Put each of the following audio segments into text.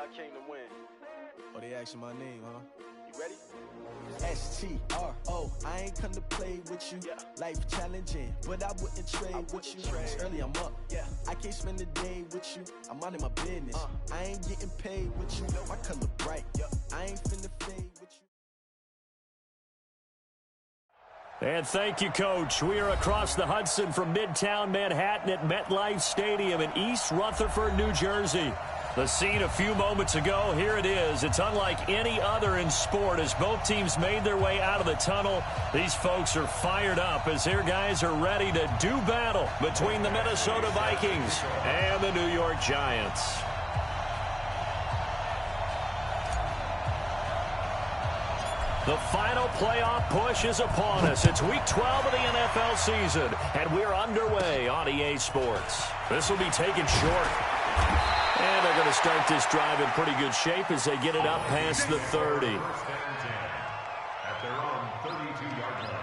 I came to win. Oh, they asking my name, huh? You ready? S-T-R-O, I ain't come to play with you. Yeah. Life challenging, but I wouldn't trade with you. It's early, I'm up. Yeah. I can't spend the day with you. I'm minding my business. I ain't getting paid with you. My color bright. I ain't finna fade with you. And thank you, Coach. We are across the Hudson from Midtown Manhattan at MetLife Stadium in East Rutherford, New Jersey. The scene a few moments ago, here it is. It's unlike any other in sport as both teams made their way out of the tunnel. These folks are fired up as their guys are ready to do battle between the Minnesota Vikings and the New York Giants. The final playoff push is upon us. It's Week 12 of the NFL season, and we're underway on EA Sports. This will be taken short. And they're going to start this drive in pretty good shape as they get it up past the 30. At their own 32-yard line.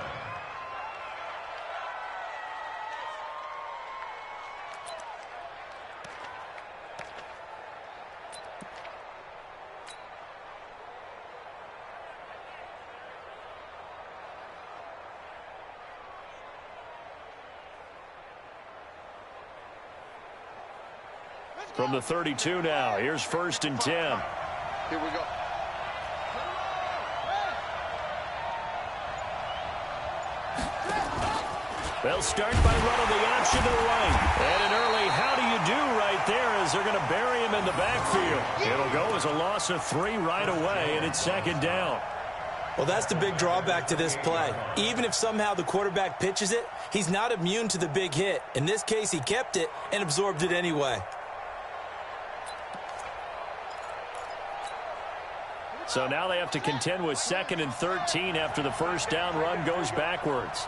From the 32 now, here's 1st and 10. Here we go. They'll start by running the option to the right. And an early how do you do right there as they're going to bury him in the backfield. It'll go as a loss of 3 right away, and it's 2nd down. Well, that's the big drawback to this play. Even if somehow the quarterback pitches it, he's not immune to the big hit. In this case, he kept it and absorbed it anyway. So now they have to contend with 2nd and 13 after the first down run goes backwards.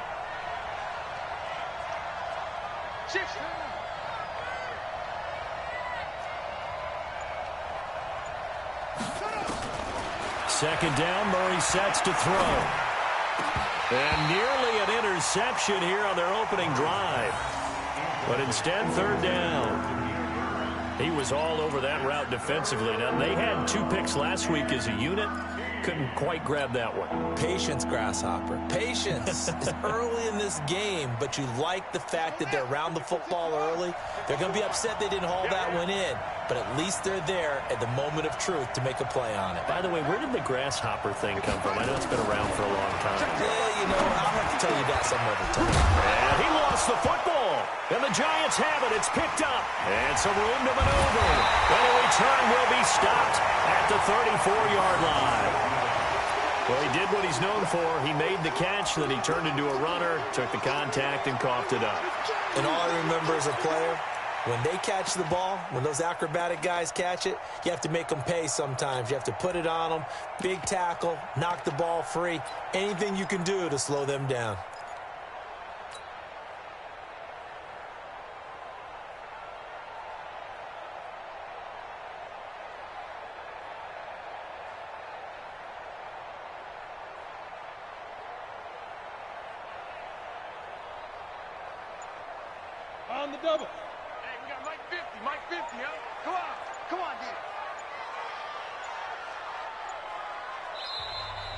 Second down, Murray sets to throw. And nearly an interception here on their opening drive. But instead, 3rd down. He was all over that route defensively. Now, they had 2 picks last week as a unit. Couldn't quite grab that one. Patience, Grasshopper. Patience. It's early in this game, but you like the fact that they're around the football early. They're going to be upset they didn't haul that one in, but at least they're there at the moment of truth to make a play on it. By the way, where did the grasshopper thing come from? I know it's been around for a long time. Yeah, you know, I'll have to tell you that some other time. And he lost the football. And the Giants have it. It's picked up. And some room to maneuver. And a return will be stopped at the 34-yard line. Well, he did what he's known for. He made the catch, then he turned into a runner, took the contact, and coughed it up. And all I remember as a player, when they catch the ball, when those acrobatic guys catch it, you have to make them pay sometimes. You have to put it on them, big tackle, knock the ball free, anything you can do to slow them down. On the double. Hey, we got Mike 50, Mike 50, huh? Come on, dude.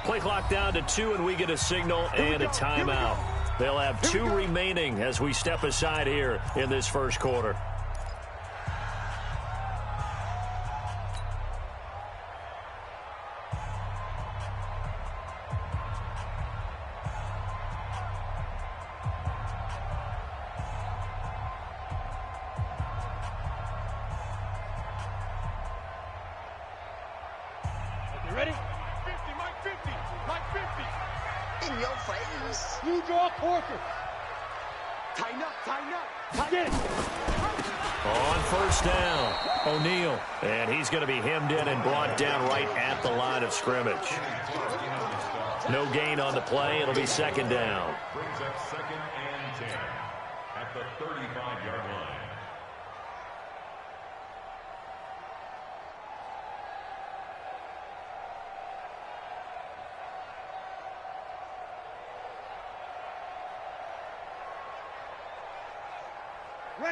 Play clock down to 2, and we get a signal and a timeout. They'll have 2 remaining as we step aside here in this first quarter. You ready? 50, Mike 50, Mike 50. In your face. You draw Corker. Tighten up. Get it. On first down, O'Neal. And he's going to be hemmed in and brought down right at the line of scrimmage. No gain on the play. It'll be 2nd down. Brings up 2nd and 10 at the 35-yard line.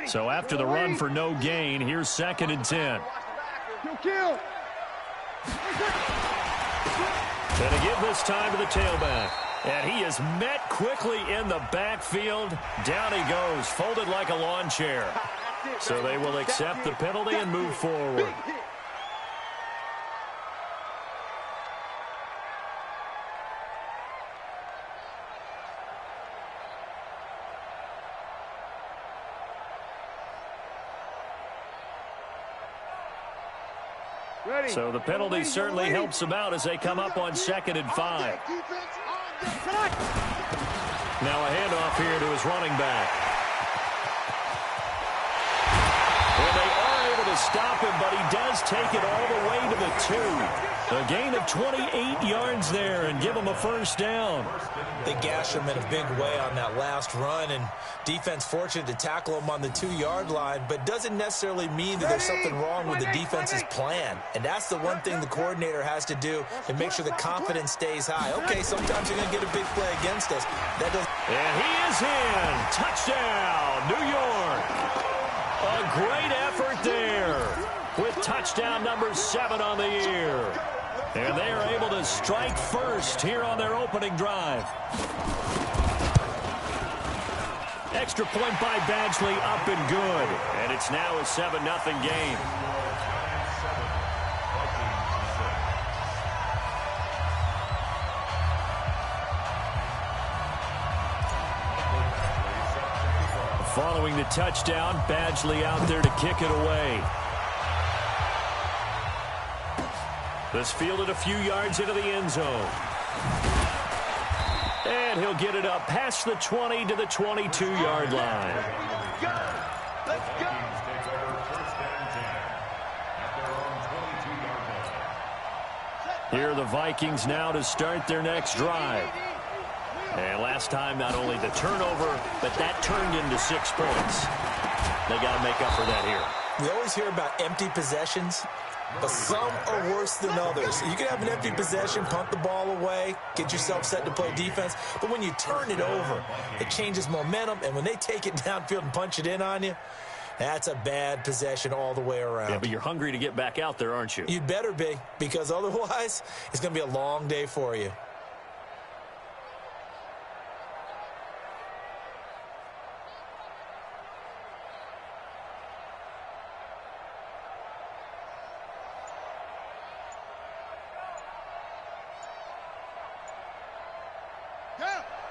So after the run for no gain, here's 2nd and 10. Kill. And to give this time to the tailback. And he is met quickly in the backfield. Down he goes, folded like a lawn chair. So they will accept the penalty and move forward. So the penalty certainly helps them out as they come up on 2nd and 5. Now a handoff here to his running back. Well, they are able to stop him, but he does take it all the way to the 2. A gain of 28 yards there and give him a first down. They gashed him in a big way on that last run, and defense fortunate to tackle him on the 2-yard line, but doesn't necessarily mean that there's something wrong with the defense's plan. And that's the one thing the coordinator has to do to make sure the confidence stays high. Okay, sometimes you're going to get a big play against us. That doesn't. And he is in. Touchdown, New York. A great effort there with touchdown number 7 on the year. And they are able to strike first here on their opening drive. Extra point by Badgley, up and good. And it's now a 7-0 game. Following the touchdown, Badgley out there to kick it away. This fielded a few yards into the end zone. And he'll get it up past the 20 to the 22-yard line. Let's go. Here are the Vikings now to start their next drive. And last time, not only the turnover, but that turned into 6 points. They got to make up for that here. We always hear about empty possessions, but some are worse than others. You can have an empty possession, punt the ball away, get yourself set to play defense, but when you turn it over, it changes momentum, and when they take it downfield and punch it in on you, that's a bad possession all the way around. Yeah, but you're hungry to get back out there, aren't you? You'd better be, because otherwise, it's going to be a long day for you.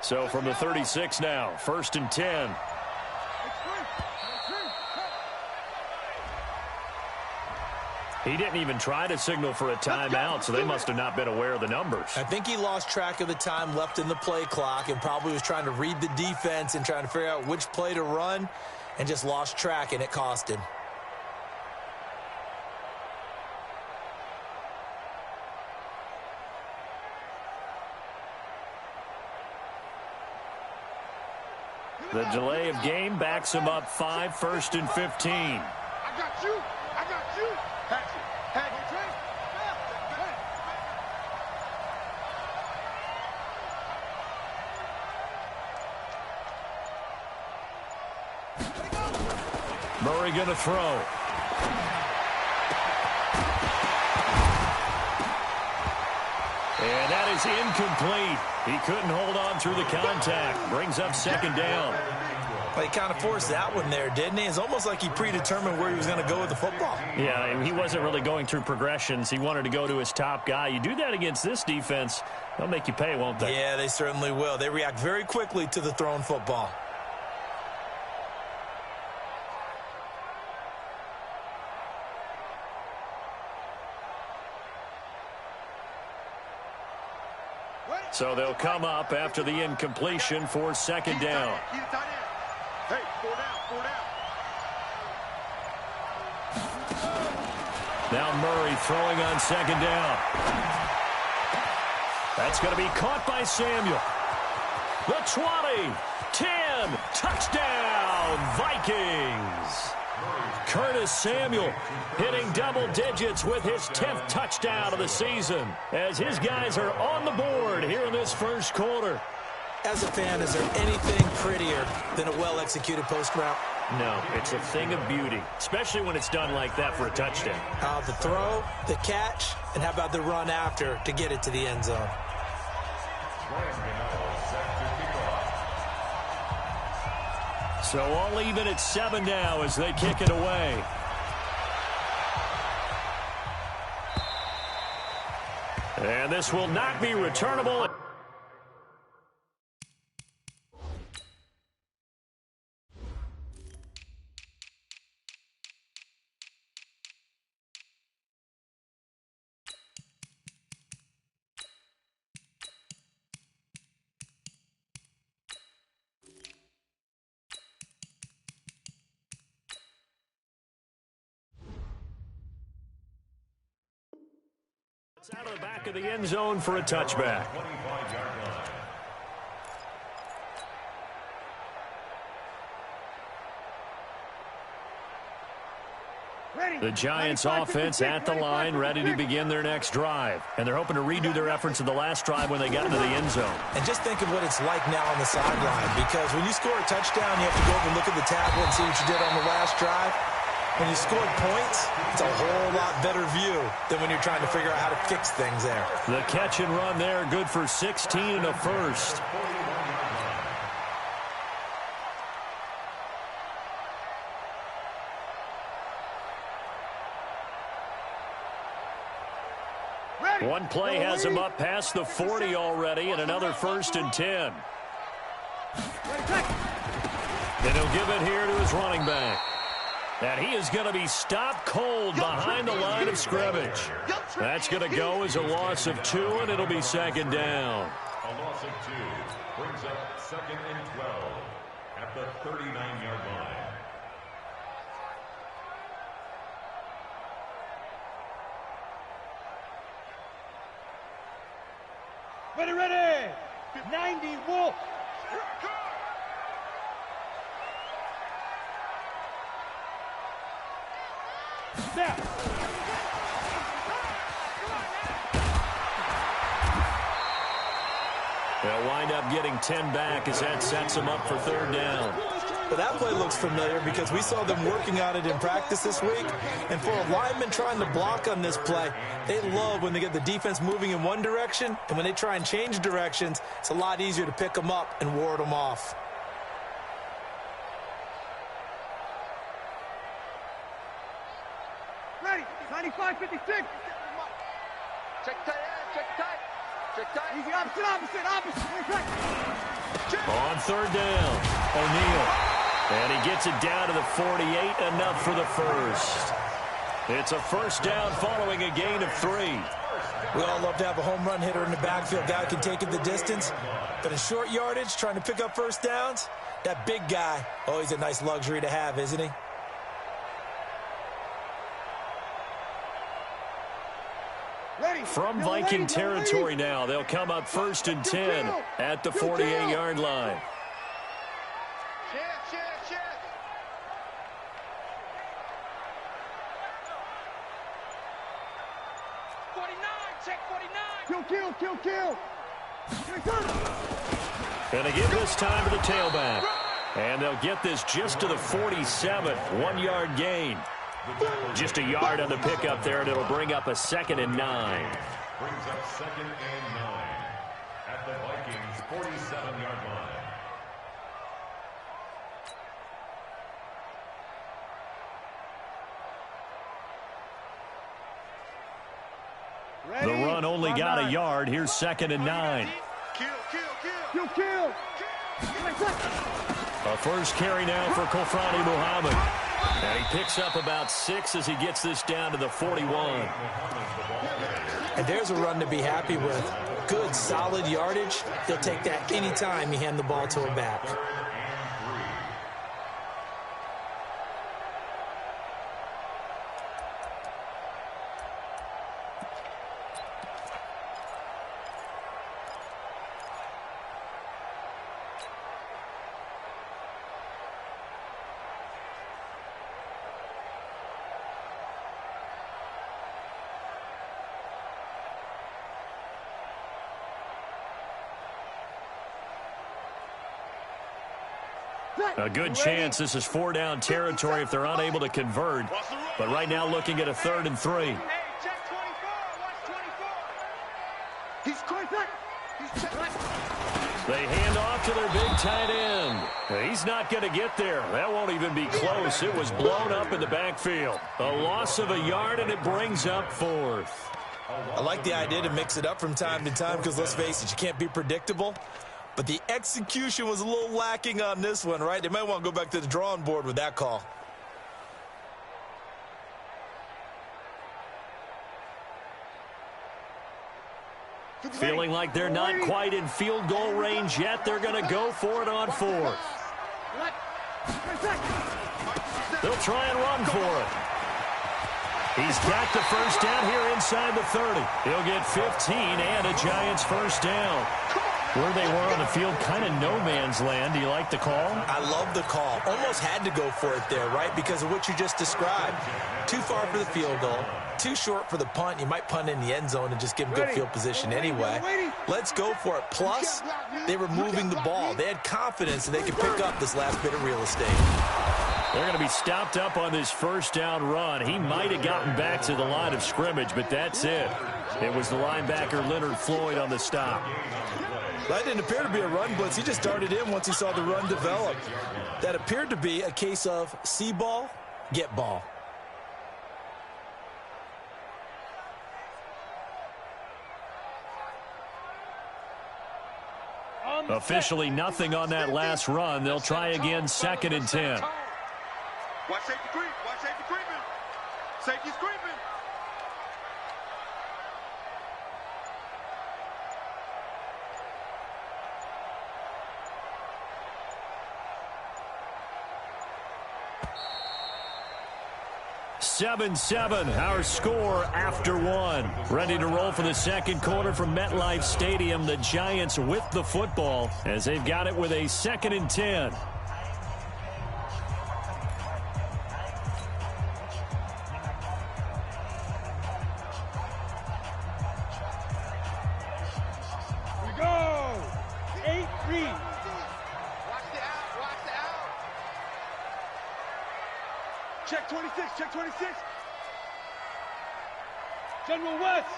So from the 36 now, 1st and 10. He didn't even try to signal for a timeout, so they must have not been aware of the numbers. I think he lost track of the time left in the play clock and probably was trying to read the defense and trying to figure out which play to run and just lost track, and it cost him. The delay of game backs him up 5, 1st and 15. I got you. I got you. Murray going to throw. And that is incomplete. He couldn't hold on through the contact. Brings up 2nd down. Well, he kind of forced that one there, didn't he? It's almost like he predetermined where he was going to go with the football. Yeah, he wasn't really going through progressions. He wanted to go to his top guy. You do that against this defense, they'll make you pay, won't they? Yeah, they certainly will. They react very quickly to the thrown football. So they'll come up after the incompletion for 2nd down. Hey, 4 down. Now Murray throwing on 2nd down. That's going to be caught by Samuel. The 20, 10, touchdown, Vikings. Curtis Samuel hitting double digits with his 10th touchdown of the season as his guys are on the board here in this first quarter. As a fan, is there anything prettier than a well-executed post route? No, it's a thing of beauty, especially when it's done like that for a touchdown. The throw, the catch, and how about the run after to get it to the end zone? So all even at 7 now as they kick it away. And this will not be returnable. It's out of the back of the end zone for a touchback. The Giants offense at the line, ready to begin their next drive. And they're hoping to redo their efforts of the last drive when they got into the end zone. And just think of what it's like now on the sideline, because when you score a touchdown, you have to go over and look at the tablet and see what you did on the last drive. When you scored points, it's a whole lot better view than when you're trying to figure out how to fix things there. The catch and run there, good for 16 and a first. One play has him up past the 40 already, and another 1st and 10. And he'll give it here to his running back. And he is going to be stopped cold behind the line of scrimmage. That's going to go as a loss of 2, and it'll be 2nd down. A loss of 2 brings up 2nd and 12 at the 39-yard line. Ready! 90, Wolf! Snap! They'll wind up getting 10 back as that sets them up for 3rd down. But that play looks familiar because we saw them working on it in practice this week. And for a lineman trying to block on this play, they love when they get the defense moving in one direction. And when they try and change directions, it's a lot easier to pick them up and ward them off. Ready! 95, 56! Check tight, check tight. Check tight. Easy, opposite! On 3rd down, O'Neal. And he gets it down to the 48, enough for the first. It's a 1st down following a gain of 3. We all love to have a home run hitter in the backfield. Guy can take it the distance. But in short yardage, trying to pick up 1st downs, that big guy, always a nice luxury to have, isn't he? From Viking territory now, they'll come up 1st and 10 at the 48-yard line. Check. 49, check 49. Kill! And they give this time to the tailback. And they'll get this just to the 47, 1-yard gain. Just a yard on the pickup there, and it'll bring up a 2nd and 9. Brings up 2nd and 9 at the Vikings' 47-yard line. The run only got a yard. Here's 2nd and 9. Kill! A first carry now for Kofrani Muhammad. And he picks up about 6 as he gets this down to the 41. And there's a run to be happy with. Good, solid yardage. He'll take that anytime you hand the ball to him back. A good chance this is 4-down territory if they're unable to convert. But right now looking at a 3rd and 3. Hey, check 24. Watch 24. He's quick. He's check. They hand off to their big tight end. He's not going to get there. That won't even be close. It was blown up in the backfield. A loss of a yard, and it brings up 4th. I like the idea to mix it up from time to time because, let's face it, you can't be predictable. But the execution was a little lacking on this one, right? They might want to go back to the drawing board with that call. Feeling like they're not quite in field goal range yet. They're going to go for it on 4th. They'll try and run for it. He's got the first down here inside the 30. He'll get 15 and a Giants first down. Where they were on the field, kind of no man's land. Do you like the call? I love the call. Almost had to go for it there, right? Because of what you just described. Too far for the field goal. Too short for the punt. You might punt in the end zone and just give them good field position anyway. Let's go for it. Plus, they were moving the ball. They had confidence that they could pick up this last bit of real estate. They're going to be stopped up on this first down run. He might have gotten back to the line of scrimmage, but that's it. It was the linebacker Leonard Floyd on the stop. That didn't appear to be a run blitz. He just darted in once he saw the run develop. That appeared to be a case of see ball, get ball. Officially nothing on that last run. They'll try again, 2nd and 10. Watch safety creep. Watch safety creeping. Safety's creeping. Seven, our score after 1. Ready to roll for the second quarter from MetLife Stadium. The Giants with the football as they've got it with a 2nd and 10. We go. 8-3. Check 26, check 26. General West.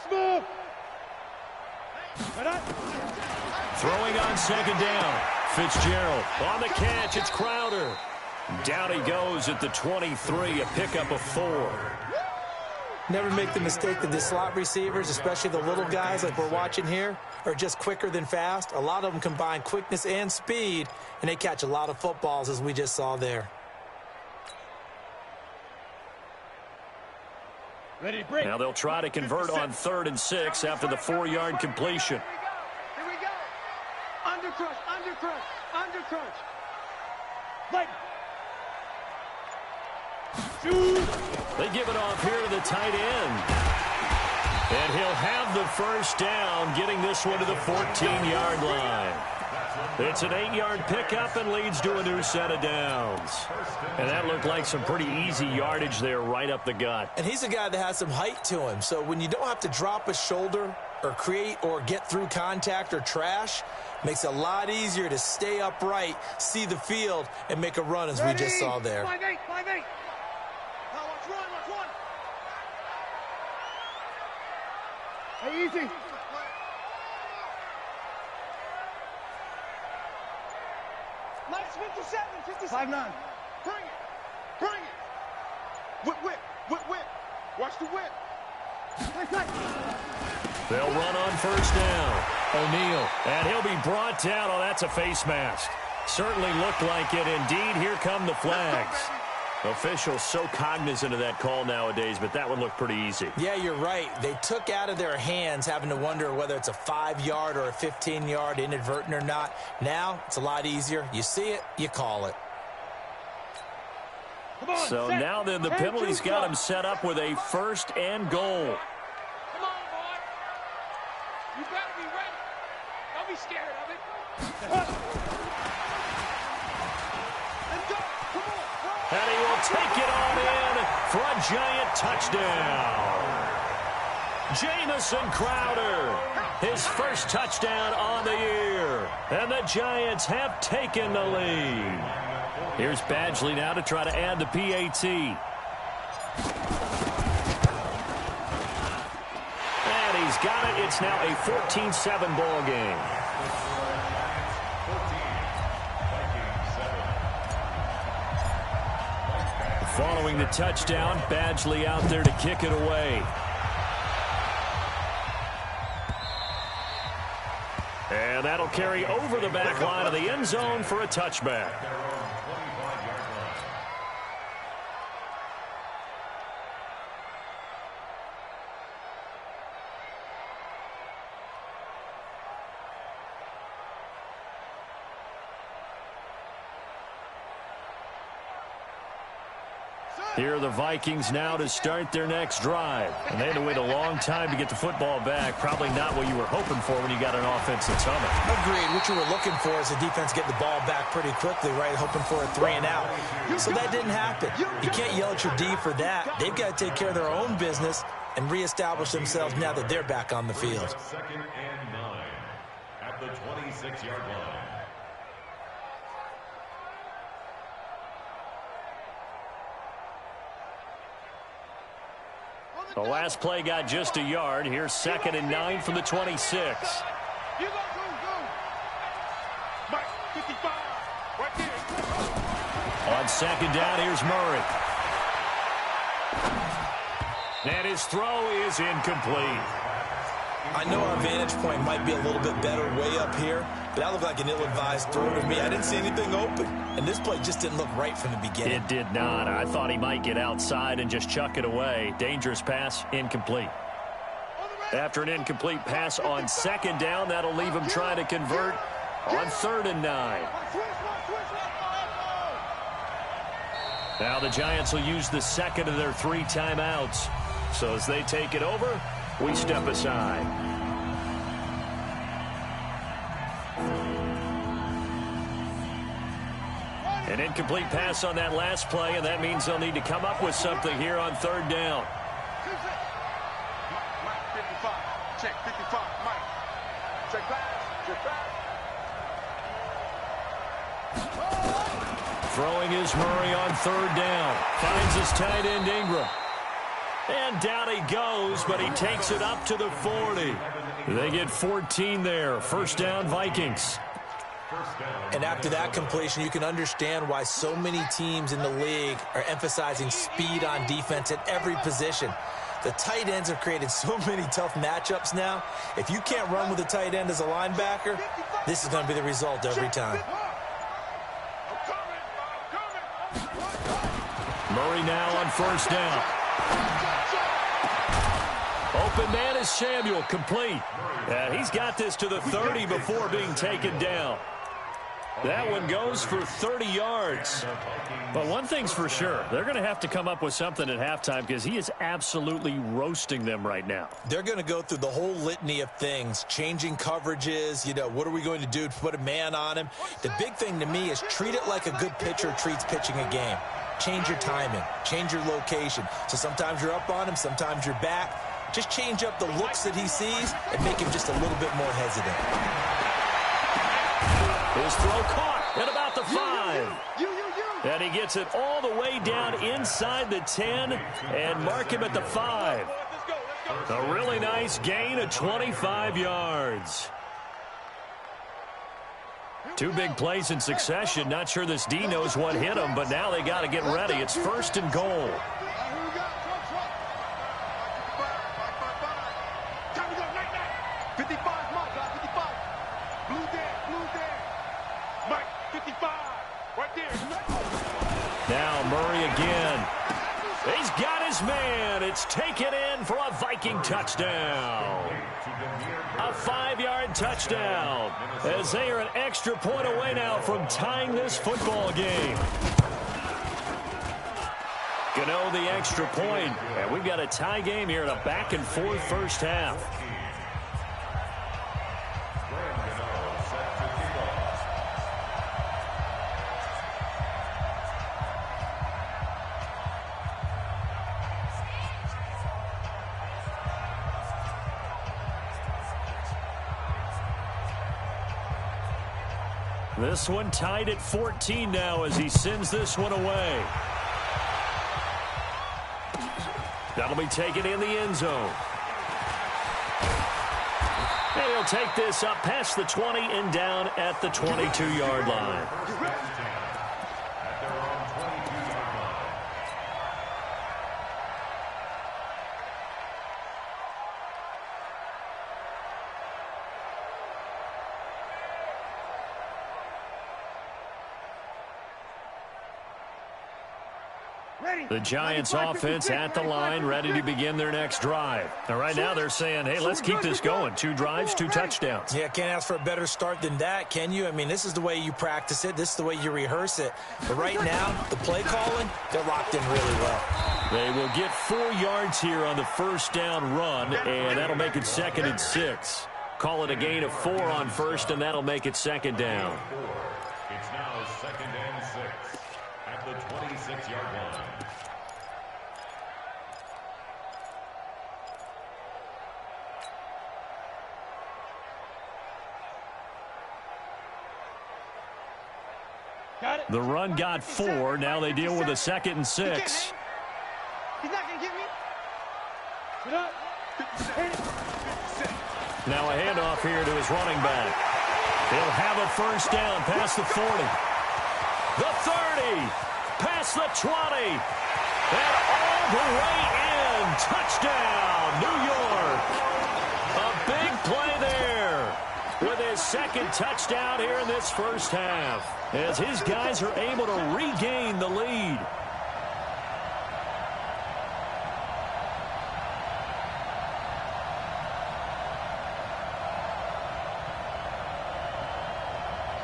Smooth. Throwing on 2nd down. Fitzgerald on the catch. It's Crowder. Down he goes at the 23, a pickup of 4. Never make the mistake that the slot receivers, especially the little guys like we're watching here, are just quicker than fast. A lot of them combine quickness and speed, and they catch a lot of footballs, as we just saw there. Ready, break. Now they'll try to convert on 3rd and 6 after the 4-yard completion. Here we go. Undercrush. Light. Shoot. They give it off here to the tight end. And he'll have the first down, getting this one to the 14-yard line. It's an 8-yard pickup and leads to a new set of downs. And that looked like some pretty easy yardage there right up the gut. And he's a guy that has some height to him. So when you don't have to drop a shoulder or create or get through contact or trash, makes it a lot easier to stay upright, see the field, and make a run as we just saw there. 5-8. Now watch one. Hey, easy. Nice 57. 5-9. Bring it. Whip. Watch the whip. They'll run on first down. O'Neal, and he'll be brought down. Oh, that's a face mask. Certainly looked like it. Indeed, here come the flags. Officials so cognizant of that call nowadays, but that would look pretty easy. Yeah, you're right. They took out of their hands having to wonder whether it's a 5-yard or a 15-yard inadvertent or not. Now, it's a lot easier. You see it, you call it. So now then, the penalty's got him set up with a 1st and goal. Come on, boy. You better be ready. Don't be scared of it. Let's go. Come on. And he will take it on in for a Giant touchdown. Jamison Crowder. his first touchdown on the year. And the Giants have taken the lead. Here's Badgley now to try to add the PAT. And he's got it. It's now a 14-7 ball game. Following the touchdown, Badgley out there to kick it away. And that'll carry over the back line of the end zone for a touchback. Here are the Vikings now to start their next drive. And they had to wait a long time to get the football back. Probably not what you were hoping for when you got an offense that's humming. Agreed. What you were looking for is the defense get the ball back pretty quickly, right? Hoping for a 3-and-out. So that didn't happen. You can't yell at your D for that. They've got to take care of their own business and reestablish themselves now that they're back on the field. 2nd and 9 at the 26-yard line. The last play got just a yard. Here's 2nd and 9 from the 26. You go, Mike, 55, right there. On 2nd down, here's Murray. And his throw is incomplete. I know our vantage point might be a little bit better way up here, but that looked like an ill-advised throw to me. I didn't see anything open, and this play just didn't look right from the beginning. It did not. I thought he might get outside and just chuck it away. Dangerous pass, incomplete. After an incomplete pass on 2nd down, that'll leave him trying to convert on 3rd and 9. Now the Giants will use the second of their 3 timeouts. So as they take it over, we step aside. An incomplete pass on that last play, and that means they'll need to come up with something here on 3rd down. Mike, 55. Check 55. Mike. Check pass. Check pass. Throwing is Murray on 3rd down. Finds his tight end Ingram. And down he goes, but he takes it up to the 40. They get 14 there. 1st down, Vikings. And after that completion, you can understand why so many teams in the league are emphasizing speed on defense at every position. The tight ends have created so many tough matchups now. If you can't run with a tight end as a linebacker, this is going to be the result every time. Murray now on 1st down. Open man is Samuel, complete. He's got this to the 30 before being taken down. That one goes for 30 yards. But one thing's for sure, they're going to have to come up with something at halftime because he is absolutely roasting them right now. They're going to go through the whole litany of things, changing coverages, what are we going to do to put a man on him? The big thing to me is treat it like a good pitcher treats pitching a game. Change your timing, change your location. So sometimes you're up on him, sometimes you're back. Just change up the looks that he sees and make him just a little bit more hesitant. His throw caught at about the 5. And he gets it all the way down inside the 10 and mark him at the 5. A really nice gain of 25 yards. 2 big plays in succession. Not sure this D knows what hit him, but now they got to get ready. It's 1st and goal. Now Murray again. He's got his man. It's taken in for a Viking touchdown. A 5-yard touchdown. As they are an extra point away now from tying this football game. Gano the extra point. And we've got a tie game here in a back-and-forth first half. This one tied at 14 now as he sends this one away. That'll be taken in the end zone. And he'll take this up past the 20 and down at the 22-yard line. The Giants offense at the line, ready to begin their next drive. And right now they're saying, hey, let's keep this going. 2 drives, 2 touchdowns. Yeah, can't ask for a better start than that, can you? I mean, this is the way you practice it. This is the way you rehearse it. But right now, the play calling, they're locked in really well. They will get 4 yards here on the first down run, and that'll make it 2nd and 6. Call it a gain of 4 on first, and that'll make it 2nd down. It's now 2nd and 6 at the 26-yard line. The run got 4. Now they deal with a 2nd and 6. He's not going to get me. Now a handoff here to his running back. He'll have a first down past the 40. The 30. Past the 20. And all the way in. Touchdown, New York. A big play there with his 2nd touchdown here in this first half, as his guys are able to regain the lead.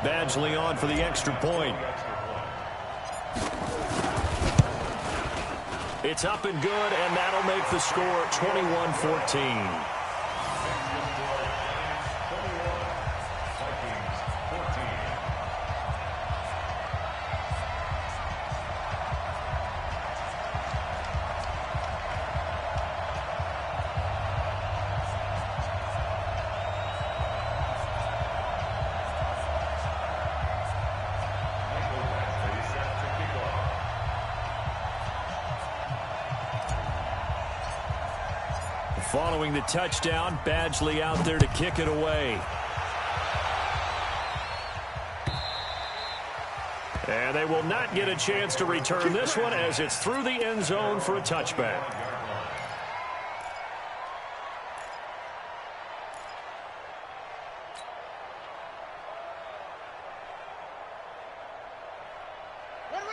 Badgley on for the extra point. It's up and good, and that'll make the score 21-14. Following the touchdown, Badgley out there to kick it away. And they will not get a chance to return this one as it's through the end zone for a touchback.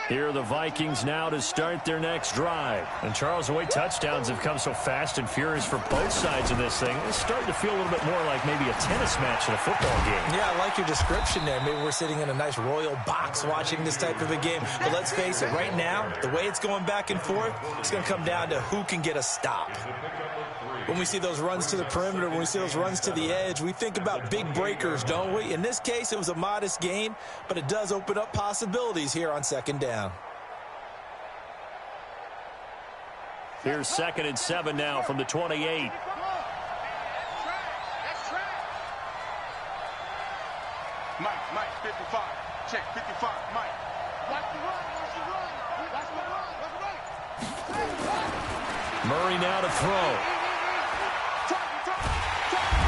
Here are the Vikings now to start their next drive. And Charles, the way touchdowns have come so fast and furious for both sides of this thing, it's starting to feel a little bit more like maybe a tennis match in a football game. Yeah, I like your description there. Maybe we're sitting in a nice royal box watching this type of a game. But let's face it, right now, the way it's going back and forth, it's going to come down to who can get a stop. When we see those runs to the perimeter, when we see those runs to the edge, we think about big breakers, don't we? In this case, it was a modest gain, but it does open up possibilities here on 2nd down. Here's 2nd and 7 now from the 28. That's track. Mike, 55. Check, 55, Mike. Watch the run. Murray now to throw.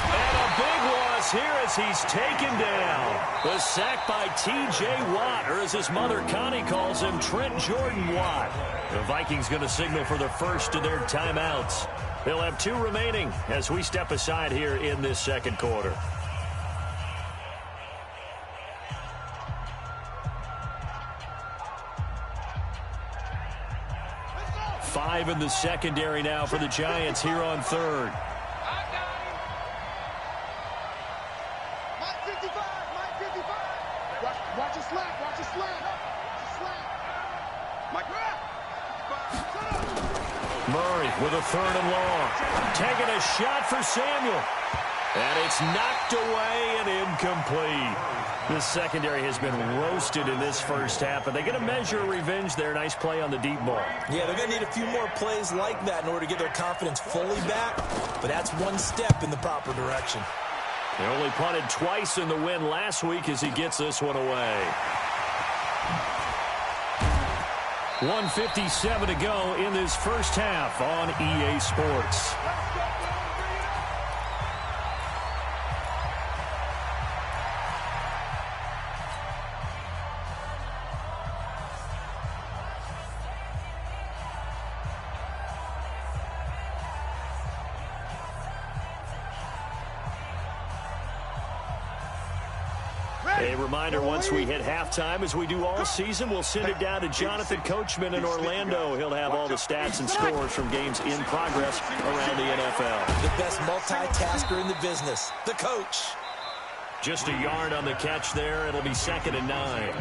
And a big loss here as he's taken down. The sack by T.J. Watt, or as his mother Connie calls him, Trent Jordan Watt. The Vikings going to signal for the first of their timeouts. They'll have 2 remaining as we step aside here in this 2nd quarter. Five in the secondary now for the Giants here on 3rd. Watch it slap. Murray with a 3rd and long. Taking a shot for Samuel. And it's knocked away and incomplete. The secondary has been roasted in this first half, but they get a measure of revenge there. Nice play on the deep ball. Yeah, they're going to need a few more plays like that in order to get their confidence fully back, but that's one step in the proper direction. He only punted twice in the win last week as he gets this one away. 1:57 to go in this first half on EA Sports. A reminder, once we hit halftime, as we do all season, we'll send it down to Jonathan Coachman in Orlando. He'll have all the stats and scores from games in progress around the NFL. The best multitasker in the business, the coach. Just a yard on the catch there. It'll be 2nd and 9.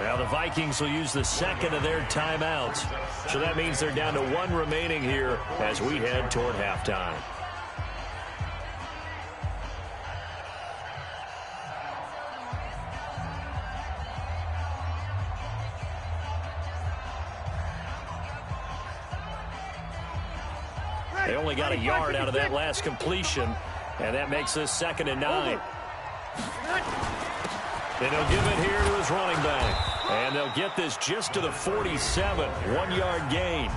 Now the Vikings will use the second of their timeouts. So that means they're down to 1 remaining here as we head toward halftime. They only got a yard out of that last completion, and that makes this 2nd and 9. And he'll give it here to his running back. And they'll get this just to the 47, 1-yard gain.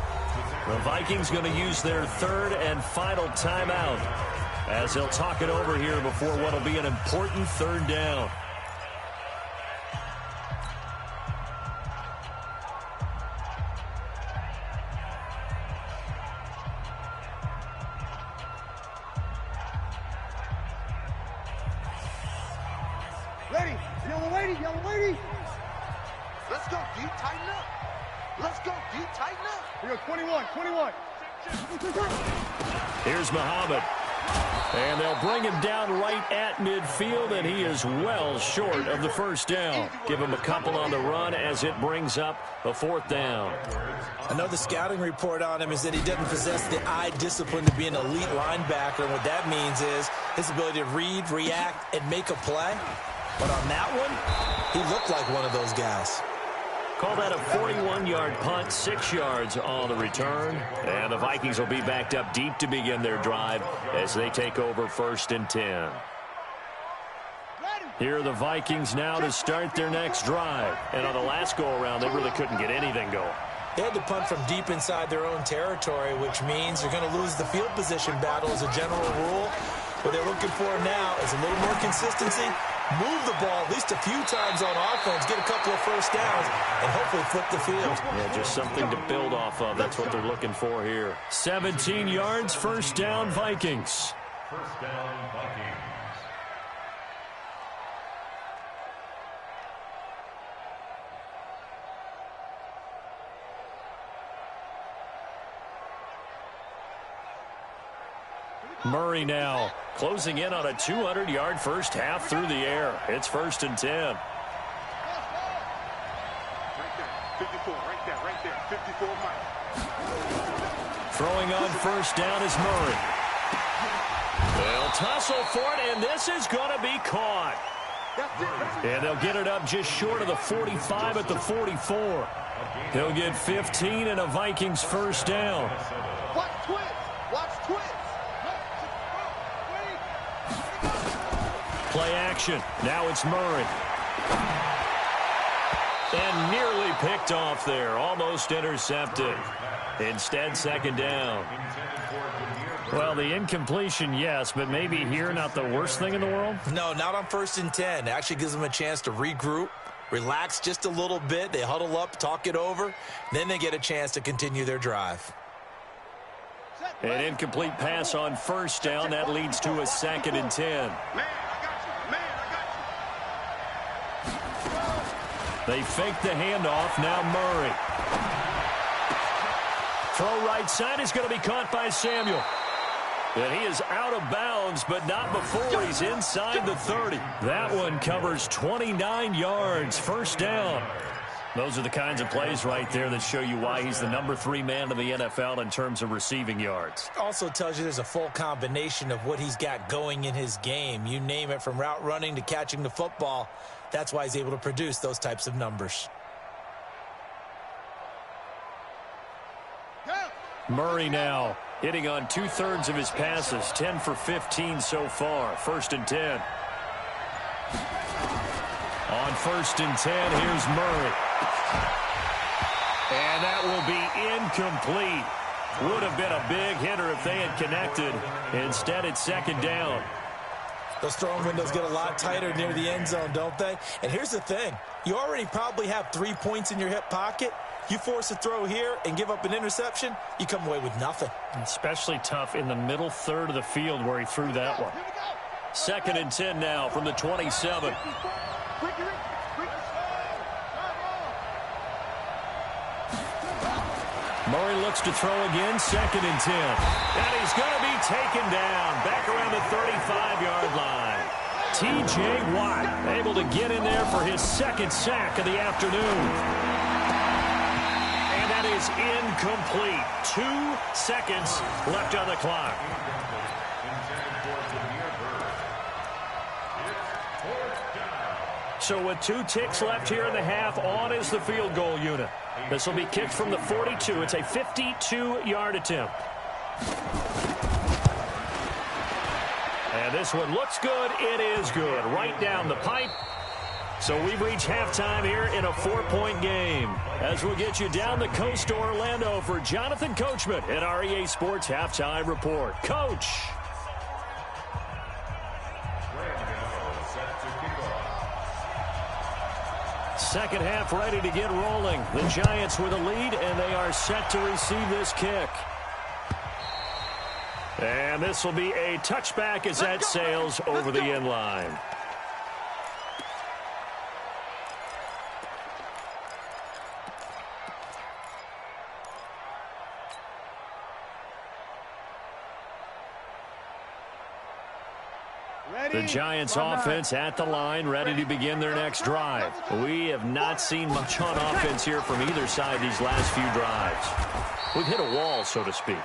The Vikings going to use their 3rd and final timeout as they'll talk it over here before what will be an important 3rd down. Ready, yellow lady. Let's go, D, tighten up. Let's go, D, tighten up. We go 21. Here's Muhammad. And they'll bring him down right at midfield, and he is well short of the 1st down. Give him a couple on the run as it brings up a 4th down. I know the scouting report on him is that he doesn't possess the eye discipline to be an elite linebacker. And what that means is his ability to read, react, and make a play. But on that one, he looked like one of those guys. Call that a 41-yard punt, 6 yards on the return. And the Vikings will be backed up deep to begin their drive as they take over 1st and 10. Here are the Vikings now to start their next drive. And on the last go-around, they really couldn't get anything going. They had to punt from deep inside their own territory, which means they're going to lose the field position battle as a general rule. What they're looking for now is a little more consistency, move the ball at least a few times on offense, get a couple of 1st downs, and hopefully flip the field. Yeah, just something to build off of. That's what they're looking for here. 17 yards, 1st down, Vikings. 1st down, Vikings. Murray now closing in on a 200-yard first half through the air. It's 1st and 10. Right there, 54 miles. Throwing on 1st down is Murray. They'll tussle for it, and this is going to be caught. And they'll get it up just short of the 45 at the 44. He'll get 15 and a Vikings 1st down. Watch twins. Play action. Now it's Murray. And nearly picked off there. Almost intercepted. Instead, 2nd down. Well, the incompletion, yes, but maybe here not the worst thing in the world? No, not on 1st and 10. It actually gives them a chance to regroup, relax just a little bit. They huddle up, talk it over. Then they get a chance to continue their drive. An incomplete pass on 1st down. That leads to a 2nd and 10. They fake the handoff. Now Murray. Throw right side is going to be caught by Samuel. And he is out of bounds, but not before he's inside the 30. That one covers 29 yards. 1st down. Those are the kinds of plays right there that show you why he's the number 3 man in the NFL in terms of receiving yards. Also tells you there's a full combination of what he's got going in his game. You name it, from route running to catching the football. That's why he's able to produce those types of numbers. Murray now hitting on 2/3 of his passes, 10 for 15 so far. 1st and 10. On 1st and 10, here's Murray. And that will be incomplete. Would have been a big hitter if they had connected. Instead, it's 2nd down. Those throwing windows get a lot tighter near the end zone, don't they? And here's the thing. You already probably have 3 points in your hip pocket. You force a throw here and give up an interception, you come away with nothing. Especially tough in the middle third of the field where he threw that one. 2nd and 10 now from the 27. Murray looks to throw again, 2nd and 10. And he's going to be taken down back around the 35-yard line. T.J. Watt able to get in there for his 2nd sack of the afternoon. And that is incomplete. 2 seconds left on the clock. So with 2 ticks left here in the half, on is the field goal unit. This will be kicked from the 42. It's a 52-yard attempt. And this one looks good. It is good. Right down the pipe. So we've reached halftime here in a 4-point game. As we'll get you down the coast to Orlando for Jonathan Coachman at our EA Sports Halftime Report. Coach. Second half ready to get rolling. The Giants with a lead, and they are set to receive this kick. And this will be a touchback as that sails over the end line. The Giants offense at the line, ready to begin their next drive. We have not seen much on offense here from either side these last few drives. We've hit a wall, so to speak.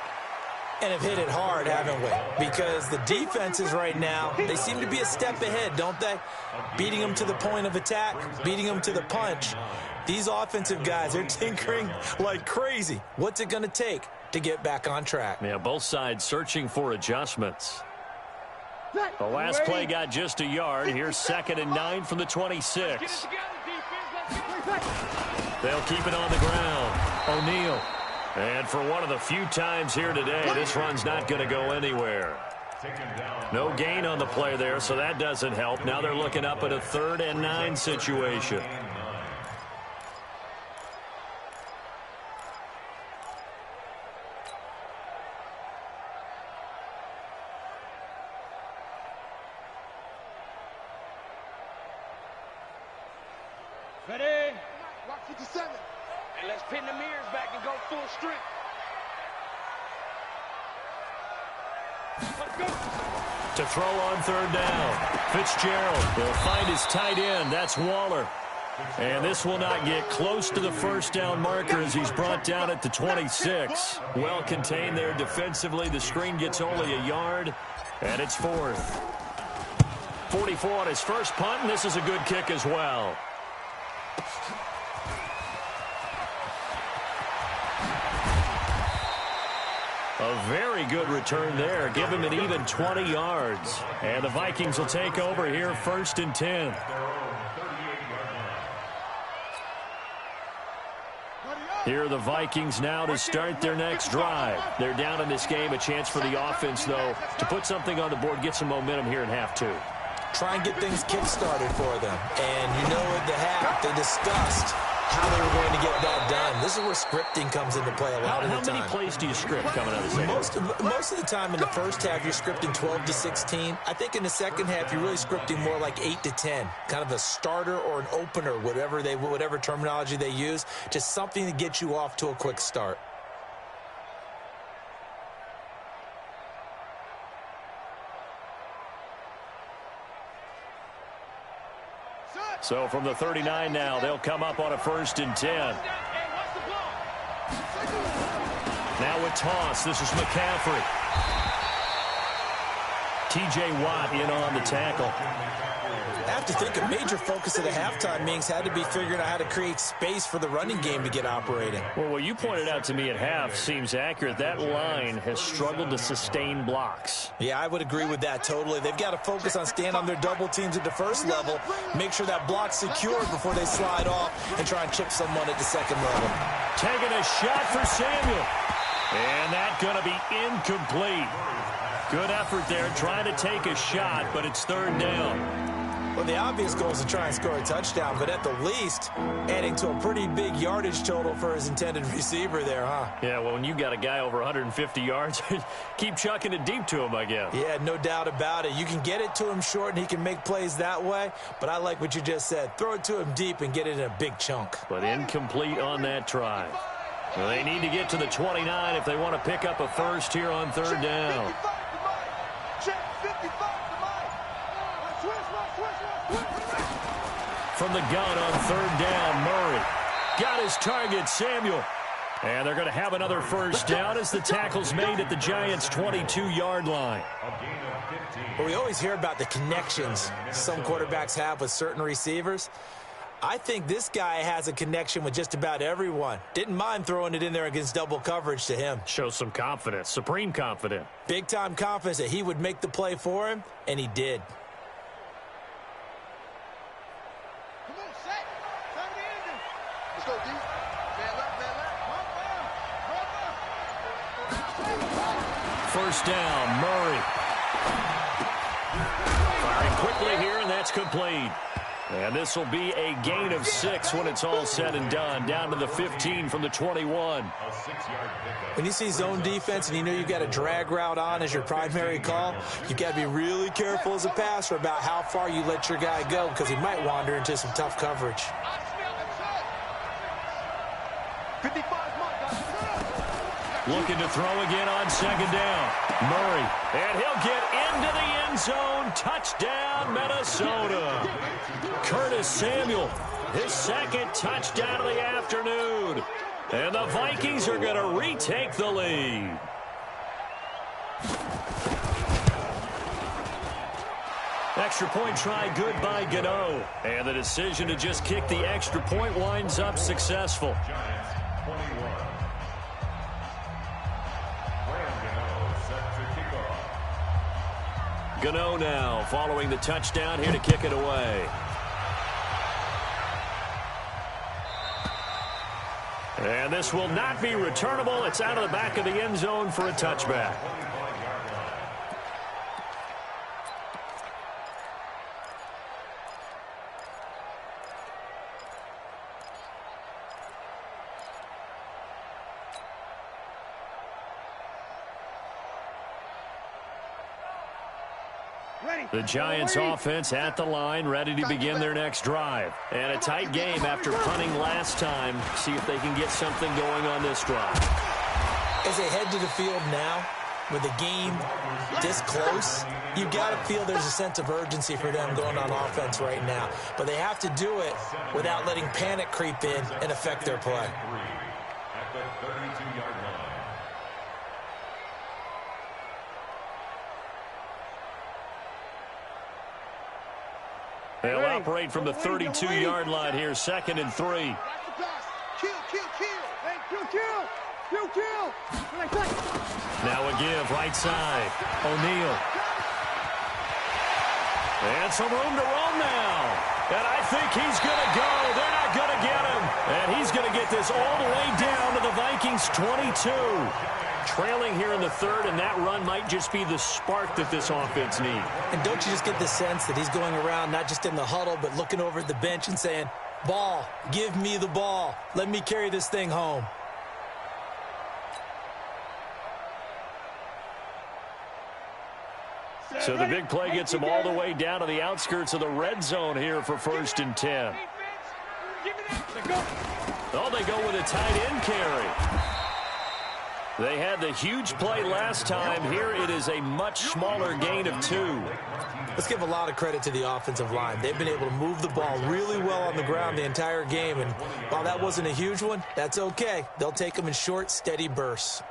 And have hit it hard, haven't we? Because the defenses right now, they seem to be a step ahead, don't they? Beating them to the point of attack, beating them to the punch. These offensive guys, they're tinkering like crazy. What's it going to take to get back on track? Yeah, both sides searching for adjustments. The last play got just a yard. Here's 2nd and 9 from the 26. They'll keep it on the ground. O'Neal. And for one of the few times here today, this run's not going to go anywhere. No gain on the play there, so that doesn't help. Now they're looking up at a 3rd and 9 situation. Ready? Watch 57. And let's pin the mirrors back and go full strength. Let's go. To throw on 3rd down. Fitzgerald will find his tight end. That's Waller. And this will not get close to the 1st down marker as he's brought down at the 26. Well contained there defensively. The screen gets only a yard, and it's 4th. 44 on his first punt, and this is a good kick as well. A very good return there. Give him an even 20 yards. And the Vikings will take over here 1st and 10. Here are the Vikings now to start their next drive. They're down in this game. A chance for the offense, though, to put something on the board, get some momentum here in half 2. Try and get things kick-started for them. And you know at the half, they discussed how they were going to get that done. This is where scripting comes into play a lot of the time. How many plays do you script coming out of the second? Most of the time in the first half, you're scripting 12 to 16. I think in the second half, you're really scripting more like 8 to 10. Kind of a starter or an opener, whatever terminology they use. Just something to get you off to a quick start. So from the 39 now, they'll come up on a 1st and 10. Now with toss, this is McCaffrey. T.J. Watt in on the tackle. I have to think a major focus of the halftime meetings had to be figuring out how to create space for the running game to get operating. Well, what you pointed out to me at half seems accurate. That line has struggled to sustain blocks. Yeah, I would agree with that totally. They've got to focus on staying on their double teams at the first level, make sure that block's secured before they slide off and try and chip someone at the second level. Taking a shot for Samuel. And that's going to be incomplete. Good effort there trying to take a shot, but it's third down. Well, the obvious goal is to try and score a touchdown, but at the least, adding to a pretty big yardage total for his intended receiver there, huh? Yeah, well, when you got a guy over 150 yards, keep chucking it deep to him, I guess. Yeah, no doubt about it. You can get it to him short, and he can make plays that way, but I like what you just said. Throw it to him deep and get it in a big chunk. But incomplete on that try. Well, they need to get to the 29 if they want to pick up a first here on third down. From the gun on third down, Murray got his target, Samuel. And they're going to have another first down as the tackle's made at the Giants' 22-yard line. Well, we always hear about the connections some quarterbacks have with certain receivers. I think this guy has a connection with just about everyone. Didn't mind throwing it in there against double coverage to him. Shows some confidence, supreme confidence. Big-time confidence that he would make the play for him, and he did. Let's go deep. Man left, man left. First down, Murray. Firing quickly here, and that's complete. And this will be a gain of 6 when it's all said and done. Down to the 15 from the 21. When you see zone defense and you know you've got a drag route on as your primary call, you've got to be really careful as a passer about how far you let your guy go because he might wander into some tough coverage. Looking to throw again on second down. Murray, and he'll get into the end zone. Touchdown, Minnesota. Curtis Samuel, his second touchdown of the afternoon. And the Vikings are going to retake the lead. Extra point try good by Gano. And the decision to just kick the extra point winds up successful. Gano now following the touchdown here to kick it away. And this will not be returnable. It's out of the back of the end zone for a touchback. The Giants offense at the line, ready to begin their next drive. And a tight game after punting last time. See if they can get something going on this drive. As they head to the field now, with the game this close, you've got to feel there's a sense of urgency for them going on offense right now. But they have to do it without letting panic creep in and affect their play. At the 32-yard line. They'll operate from the 32-yard line here, 2nd and 3. Kill. Hey, kill. Now a give, right side. O'Neal. And some room to roam now. And I think he's going to go. They're not going to get him. And he's going to get this all the way down to the Vikings' 22. Trailing here in the third, and that run might just be the spark that this offense needs. And don't you just get the sense that he's going around not just in the huddle, but looking over at the bench and saying, ball, give me the ball. Let me carry this thing home. So the big play gets him all the way down to the outskirts of the red zone here for 1st and 10. Oh, they go with a tight end carry. They had the huge play last time. Here it is a much smaller gain of 2. Let's give a lot of credit to the offensive line. They've been able to move the ball really well on the ground the entire game. And while that wasn't a huge one, that's okay. They'll take them in short, steady bursts.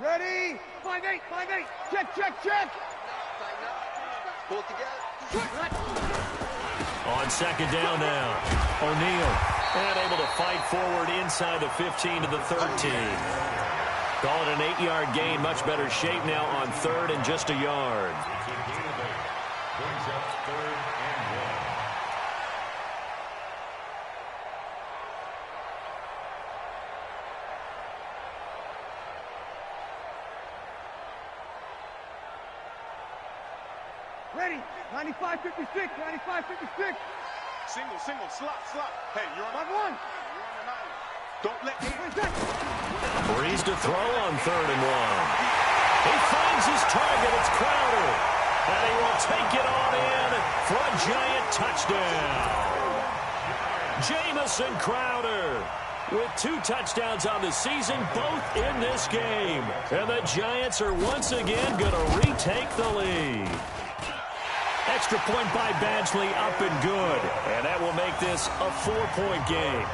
Ready? 5-8, 5-8. Check, check, check. Pull it together. On second down now, O'Neal unable to fight forward inside the 15 to the 13. Call it an 8-yard gain. Much better shape now on third and just a yard. Brings up 3rd and 1. Ready? 95, 56, 95, 56. Single, slot. Hey, you're on 1-1. You're on an island. Don't let Breeze to throw on 3rd and 1. He finds his target. It's Crowder. And he will take it on in for a giant touchdown. Jamison Crowder with 2 touchdowns on the season, both in this game. And the Giants are once again going to retake the lead. Extra point by Badgley, up and good. And that will make this a 4-point game.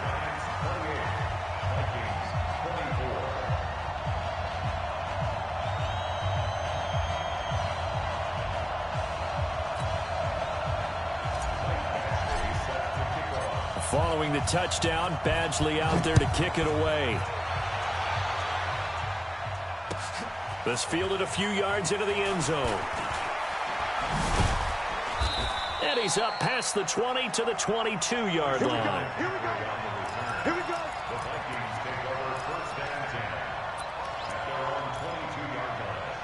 Following the touchdown, Badgley out there to kick it away. This fielded a few yards into the end zone. And he's up past the 20 to the 22-yard line. Here we go. The Vikings take over 1st and 10. At their own 22-yard line.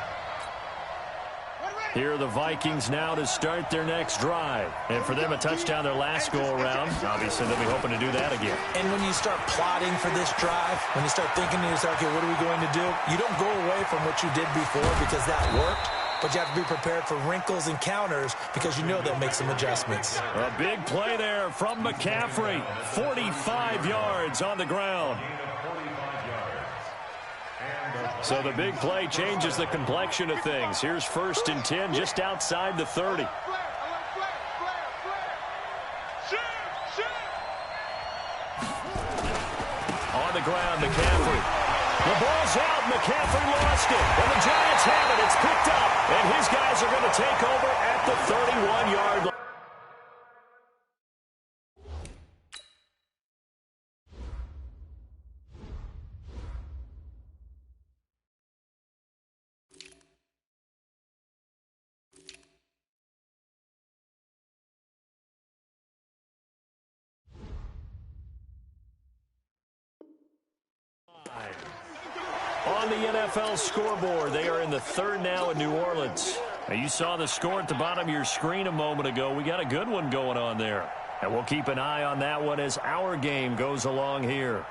Here are the Vikings now to start their next drive. And for them, a touchdown their last go-around. Obviously, they'll be hoping to do that again. And when you start plotting for this drive, when you start thinking to yourself, okay, what are we going to do? You don't go away from what you did before because that worked. But you have to be prepared for wrinkles and counters because you know they'll make some adjustments. A big play there from McCaffrey. 45 yards on the ground. So the big play changes the complexion of things. Here's 1st and 10 just outside the 30. On the ground, McCaffrey. The ball's out. McCaffrey lost it. And the Giants have it. It's picked up. And his guys are going to take over at the 31-yard line. On the NFL scoreboard, they are in the 3rd now in New Orleans. Now, you saw the score at the bottom of your screen a moment ago. We got a good one going on there. And we'll keep an eye on that one as our game goes along here.